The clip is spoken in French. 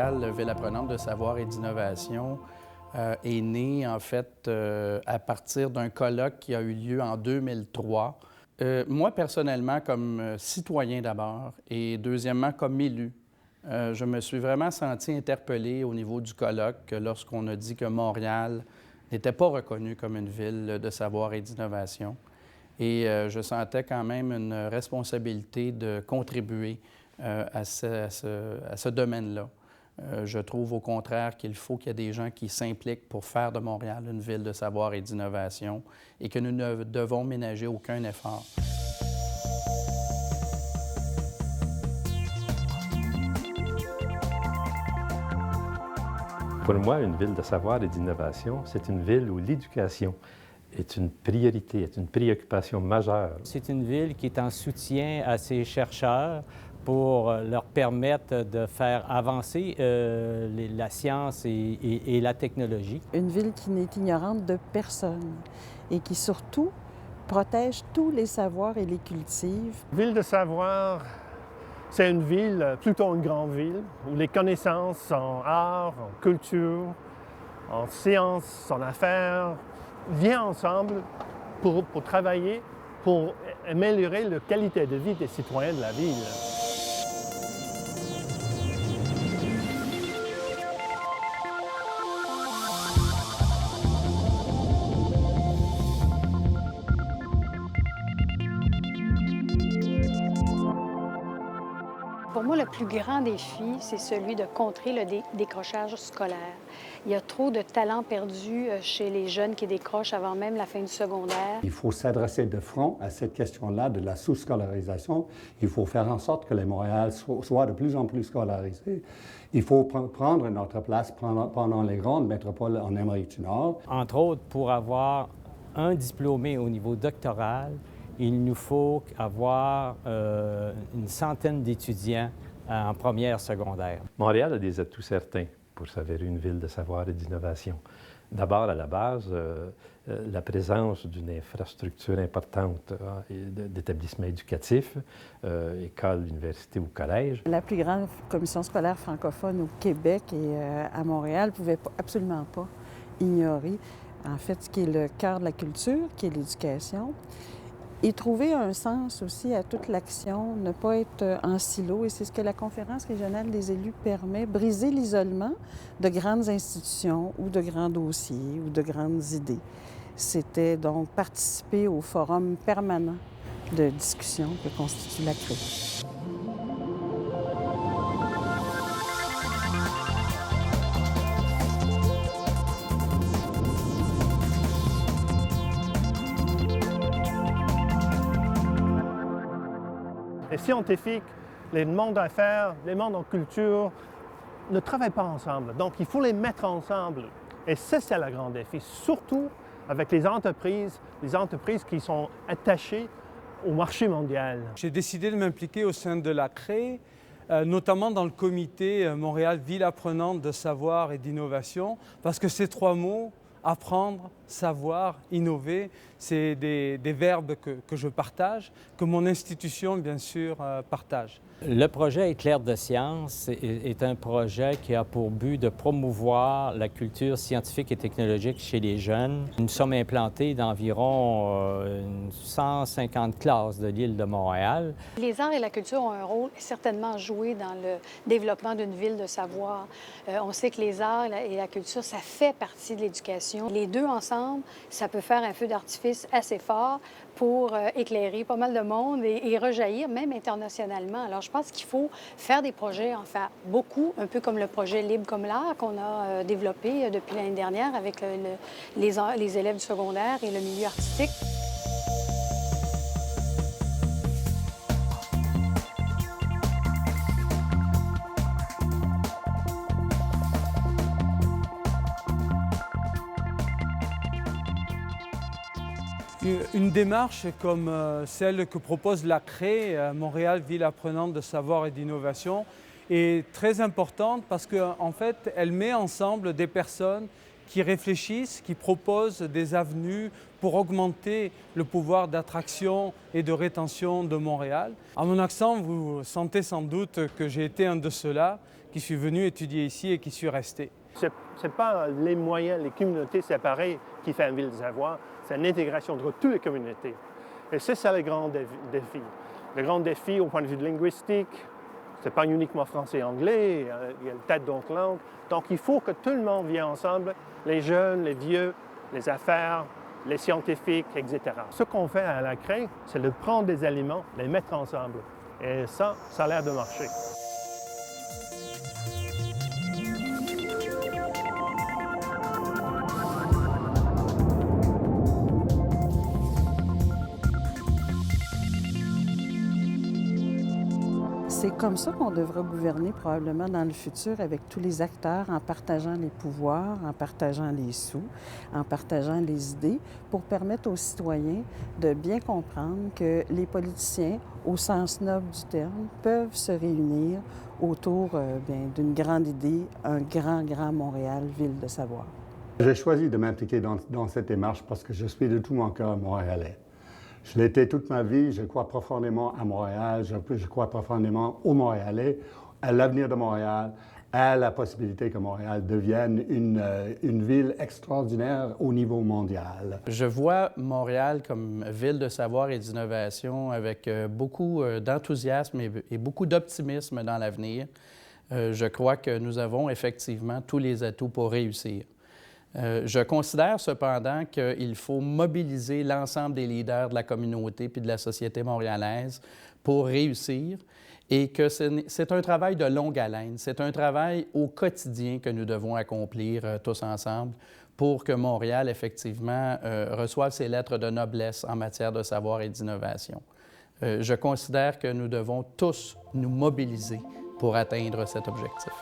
Montréal, ville apprenante de savoir et d'innovation, est née en fait à partir d'un colloque qui a eu lieu en 2003. Moi, personnellement, comme citoyen d'abord et deuxièmement comme élu, je me suis vraiment senti interpellé au niveau du colloque lorsqu'on a dit que Montréal n'était pas reconnue comme une ville de savoir et d'innovation. Et je sentais quand même une responsabilité de contribuer à ce domaine-là. Je trouve au contraire qu'il faut qu'il y ait des gens qui s'impliquent pour faire de Montréal une ville de savoir et d'innovation et que nous ne devons ménager aucun effort. Pour moi, une ville de savoir et d'innovation, c'est une ville où l'éducation est une priorité, est une préoccupation majeure. C'est une ville qui est en soutien à ses chercheurs pour leur permettre de faire avancer la science et la technologie. Une ville qui n'est ignorante de personne et qui surtout protège tous les savoirs et les cultive. Ville de savoir, c'est une ville, plutôt une grande ville, où les connaissances en art, en culture, en sciences, en affaires, viennent ensemble pour travailler, pour améliorer la qualité de vie des citoyens de la ville. Pour moi, le plus grand défi, c'est celui de contrer le décrochage scolaire. Il y a trop de talents perdus chez les jeunes qui décrochent avant même la fin du secondaire. Il faut s'adresser de front à cette question-là de la sous-scolarisation. Il faut faire en sorte que les Montréal soient de plus en plus scolarisés. Il faut prendre notre place pendant les grandes métropoles en Amérique du Nord. Entre autres, pour avoir un diplômé au niveau doctoral, il nous faut avoir une centaine d'étudiants en première secondaire. Montréal a des atouts certains pour s'avérer une ville de savoir et d'innovation. D'abord, à la base, la présence d'une infrastructure importante d'établissements éducatifs, écoles, universités ou collèges. La plus grande commission scolaire francophone au Québec et à Montréal ne pouvait absolument pas ignorer, en fait, ce qui est le cœur de la culture, qui est l'éducation. Et trouver un sens aussi à toute l'action, ne pas être en silo. Et c'est ce que la Conférence régionale des élus permet, briser l'isolement de grandes institutions ou de grands dossiers ou de grandes idées. C'était donc participer au forum permanent de discussion que constitue la CRE. Les scientifiques, les mondes d'affaires, les mondes en culture ne travaillent pas ensemble. Donc, il faut les mettre ensemble. Et ça, c'est le grand défi, surtout avec les entreprises qui sont attachées au marché mondial. J'ai décidé de m'impliquer au sein de la CRE, notamment dans le comité Montréal Ville apprenante de savoir et d'innovation, parce que ces trois mots, apprendre, savoir, innover, c'est des verbes que je partage, que mon institution, bien sûr, partage. Le projet Éclair de science est un projet qui a pour but de promouvoir la culture scientifique et technologique chez les jeunes. Nous sommes implantés d'environ 150 classes de l'île de Montréal. Les arts et la culture ont un rôle certainement à jouer dans le développement d'une ville de savoir. On sait que les arts et la culture, ça fait partie de l'éducation. Les deux ensemble, ça peut faire un feu d'artifice assez fort pour éclairer pas mal de monde et rejaillir même internationalement. Alors, je pense qu'il faut faire des projets, enfin beaucoup, un peu comme le projet Libre comme l'art qu'on a développé depuis l'année dernière avec les élèves du secondaire et le milieu artistique. Une démarche comme celle que propose la CRE, Montréal Ville apprenante de savoir et d'innovation, est très importante parce qu'en fait, elle met ensemble des personnes qui réfléchissent, qui proposent des avenues pour augmenter le pouvoir d'attraction et de rétention de Montréal. À mon accent, vous sentez sans doute que j'ai été un de ceux-là qui suis venu étudier ici et qui suis resté. Ce n'est pas les moyens, les communautés séparées qui font une ville de savoir, c'est une intégration entre toutes les communautés. Et c'est ça le grand défi. Le grand défi au point de vue linguistique, ce n'est pas uniquement français et anglais, il y a le tas d'autres langues. Donc il faut que tout le monde vienne ensemble, les jeunes, les vieux, les affaires, les scientifiques, etc. Ce qu'on fait à la Craie, c'est de prendre des aliments, les mettre ensemble. Et ça a l'air de marcher. C'est comme ça qu'on devrait gouverner probablement dans le futur avec tous les acteurs en partageant les pouvoirs, en partageant les sous, en partageant les idées pour permettre aux citoyens de bien comprendre que les politiciens, au sens noble du terme, peuvent se réunir autour d'une grande idée, un grand Montréal, ville de savoir. J'ai choisi de m'impliquer dans cette démarche parce que je suis de tout mon cœur montréalais. Je l'ai été toute ma vie, je crois profondément à Montréal, je crois profondément aux Montréalais, à l'avenir de Montréal, à la possibilité que Montréal devienne une ville extraordinaire au niveau mondial. Je vois Montréal comme ville de savoir et d'innovation avec beaucoup d'enthousiasme et beaucoup d'optimisme dans l'avenir. Je crois que nous avons effectivement tous les atouts pour réussir. Je considère cependant qu'il faut mobiliser l'ensemble des leaders de la communauté puis de la société montréalaise pour réussir et que c'est un travail de longue haleine, c'est un travail au quotidien que nous devons accomplir tous ensemble pour que Montréal, effectivement, reçoive ses lettres de noblesse en matière de savoir et d'innovation. Je considère que nous devons tous nous mobiliser pour atteindre cet objectif.